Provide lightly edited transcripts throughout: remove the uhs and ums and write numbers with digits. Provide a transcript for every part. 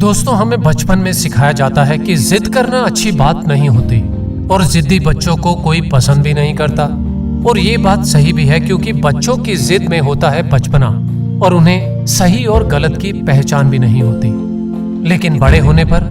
दोस्तों, हमें बचपन में सिखाया जाता है कि जिद करना अच्छी बात नहीं होती और जिद्दी बच्चों को कोई पसंद भी नहीं करता। और ये बात सही भी है, क्योंकि बच्चों की जिद में होता है बचपना और उन्हें सही और गलत की पहचान भी नहीं होती। लेकिन बड़े होने पर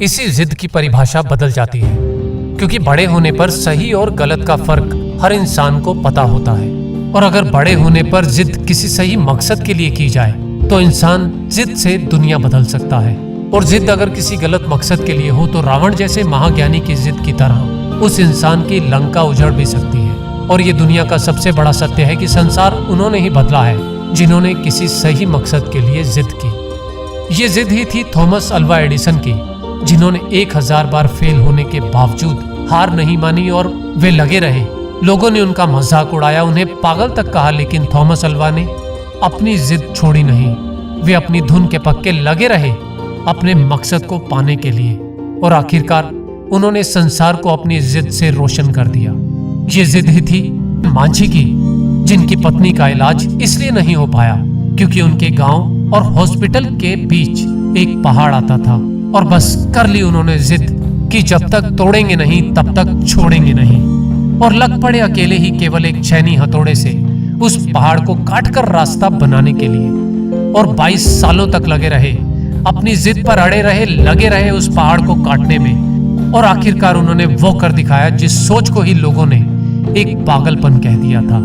इसी जिद की परिभाषा बदल जाती है, क्योंकि बड़े होने पर सही और गलत का फर्क हर इंसान को पता होता है। और अगर बड़े होने पर जिद किसी सही मकसद के लिए की जाए तो इंसान जिद से दुनिया बदल सकता है। और जिद अगर किसी गलत मकसद के लिए हो तो रावण जैसे महाज्ञानी की जिद की तरह उस इंसान की लंका उजड़ भी सकती है। और ये दुनिया का सबसे बड़ा सत्य है कि संसार उन्होंने ही बदला है जिन्होंने किसी सही मकसद के लिए जिद की। ये जिद ही थी थॉमस अल्वा एडिसन की, जिन्होंने 1000 बार फेल होने के बावजूद हार नहीं मानी और वे लगे रहे। लोगों ने उनका मजाक उड़ाया, उन्हें पागल तक कहा, लेकिन थॉमस अल्वा ने अपनी जिद छोड़ी नहीं। वे अपनी धुन के पक्के लगे रहे अपने मकसद को पाने के लिए, और आखिरकार उन्होंने संसार को अपनी जिद से रोशन कर दिया। ये जिद ही थी मांझी की, जिनकी पत्नी का इलाज इसलिए नहीं हो पाया क्योंकि उनके गांव और हॉस्पिटल के बीच एक पहाड़ आता था। और बस कर ली उन्होंने जिद कि जब तक तोड़ेंगे नहीं तब तक छोड़ेंगे नहीं, और लग पड़े अकेले ही केवल एक छैनी हथौड़े से उस पहाड़ को काटकर रास्ता बनाने के लिए। और 22 सालों तक लगे रहे, अपनी जिद पर अड़े रहे, लगे रहे उस पहाड़ को काटने में। और आखिरकार उन्होंने वो कर दिखाया जिस सोच को ही लोगों ने एक पागलपन कह दिया था।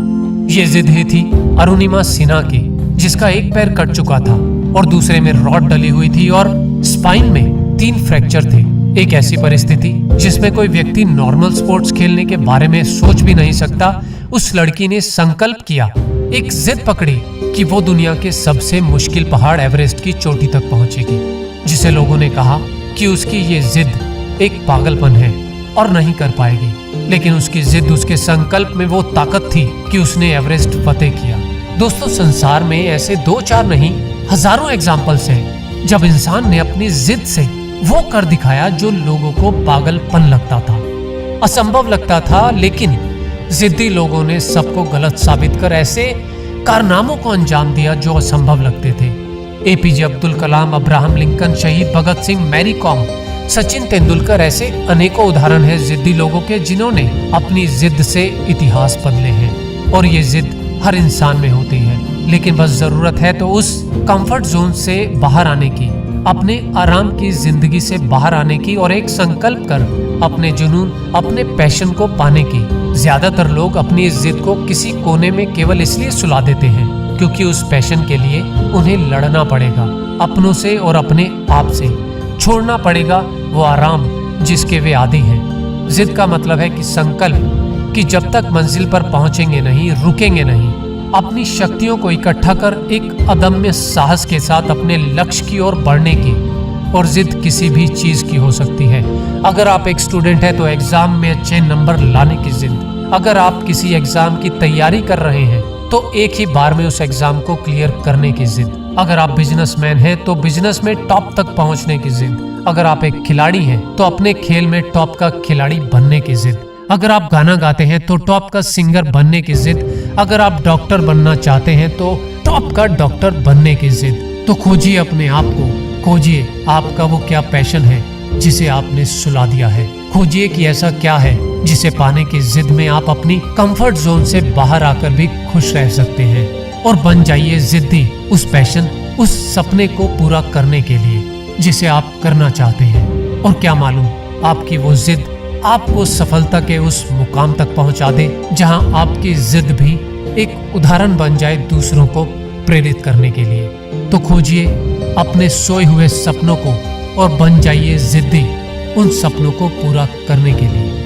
ये जिद ही थी अरुणिमा सिन्हा की, जिसका एक पैर कट चुका था और दूसरे में रॉड डली हुई थी और स्पाइन में 3 फ्रैक्चर थे। एक ऐसी परिस्थिति जिसमें कोई व्यक्ति नॉर्मल स्पोर्ट्स खेलने के बारे में सोच भी नहीं सकता, उस लड़की ने संकल्प किया, एक जिद पकड़ी कि वो दुनिया के सबसे मुश्किल पहाड़ एवरेस्ट की चोटी तक पहुंचेगी, जिसे लोगों ने कहा कि उसकी ये जिद एक पागलपन है और नहीं कर पाएगी। लेकिन उसकी जिद, उसके संकल्प में वो ताकत थी कि उसने एवरेस्ट फतेह किया। दोस्तों, संसार में ऐसे 2-4 नहीं, हजारों एग्जाम्पल्स हैं जब इंसान ने अपनी जिद से वो कर दिखाया जो लोगों को पागलपन लगता था, असंभव लगता था। लेकिन जिद्दी लोगों ने सबको गलत साबित कर ऐसे कारनामों को अंजाम दिया जो असंभव लगते थे। APJ Abdul Kalam, Abraham Lincoln, शहीद भगत सिंह, मैरी कॉम, सचिन तेंदुलकर, ऐसे अनेकों उदाहरण हैं जिद्दी लोगों के, जिन्होंने अपनी जिद से इतिहास बदले हैं। और ये जिद हर इंसान में होती है, लेकिन बस जरूरत है तो उस कंफर्ट जोन से बाहर आने की, अपने आराम की जिंदगी से बाहर आने की, और एक संकल्प कर अपने जुनून, अपने पैशन को पाने की। ज्यादातर लोग अपनी इस जिद को किसी कोने में केवल इसलिए सुला देते हैं क्योंकि उस पैशन के लिए उन्हें लड़ना पड़ेगा अपनों से और अपने आप से, छोड़ना पड़ेगा वो आराम जिसके वे आदी हैं। जिद का मतलब है कि संकल्प कि जब तक मंजिल पर पहुंचेंगे नहीं, रुकेंगे नहीं, अपनी शक्तियों को इकट्ठा कर एक अदम्य साहस के साथ अपने लक्ष्य की ओर बढ़ने की। और जिद किसी भी चीज की हो सकती है। अगर आप एक स्टूडेंट हैं तो एग्जाम में अच्छे नंबर लाने की जिद। अगर आप किसी एग्जाम की तैयारी कर रहे हैं तो एक ही बार में उस एग्जाम को क्लियर करने की जिद। अगर आप बिजनेसमैन हैं तो बिजनेस में टॉप तक पहुंचने की जिद। अगर आप एक खिलाड़ी हैं तो अपने खेल में टॉप का खिलाड़ी बनने की जिद। अगर आप गाना गाते हैं तो टॉप का सिंगर बनने की जिद। अगर आप डॉक्टर बनना चाहते हैं तो टॉप का डॉक्टर बनने की जिद। तो खोजिए अपने आप को, खोजिए आपका वो क्या पैशन है जिसे आपने सुला दिया है। खोजिए कि ऐसा क्या है जिसे पाने की जिद में आप अपनी कंफर्ट जोन से बाहर आकर भी खुश रह सकते हैं। और बन जाइए जिद्दी उस पैशन, उस सपने को पूरा करने के लिए जिसे आप करना चाहते हैं। और क्या मालूम आपकी वो जिद आपको सफलता के उस मुकाम तक पहुंचा दे जहां आपकी जिद भी एक उदाहरण बन जाए दूसरों को प्रेरित करने के लिए। तो खोजिए अपने सोए हुए सपनों को और बन जाइए जिद्दी उन सपनों को पूरा करने के लिए।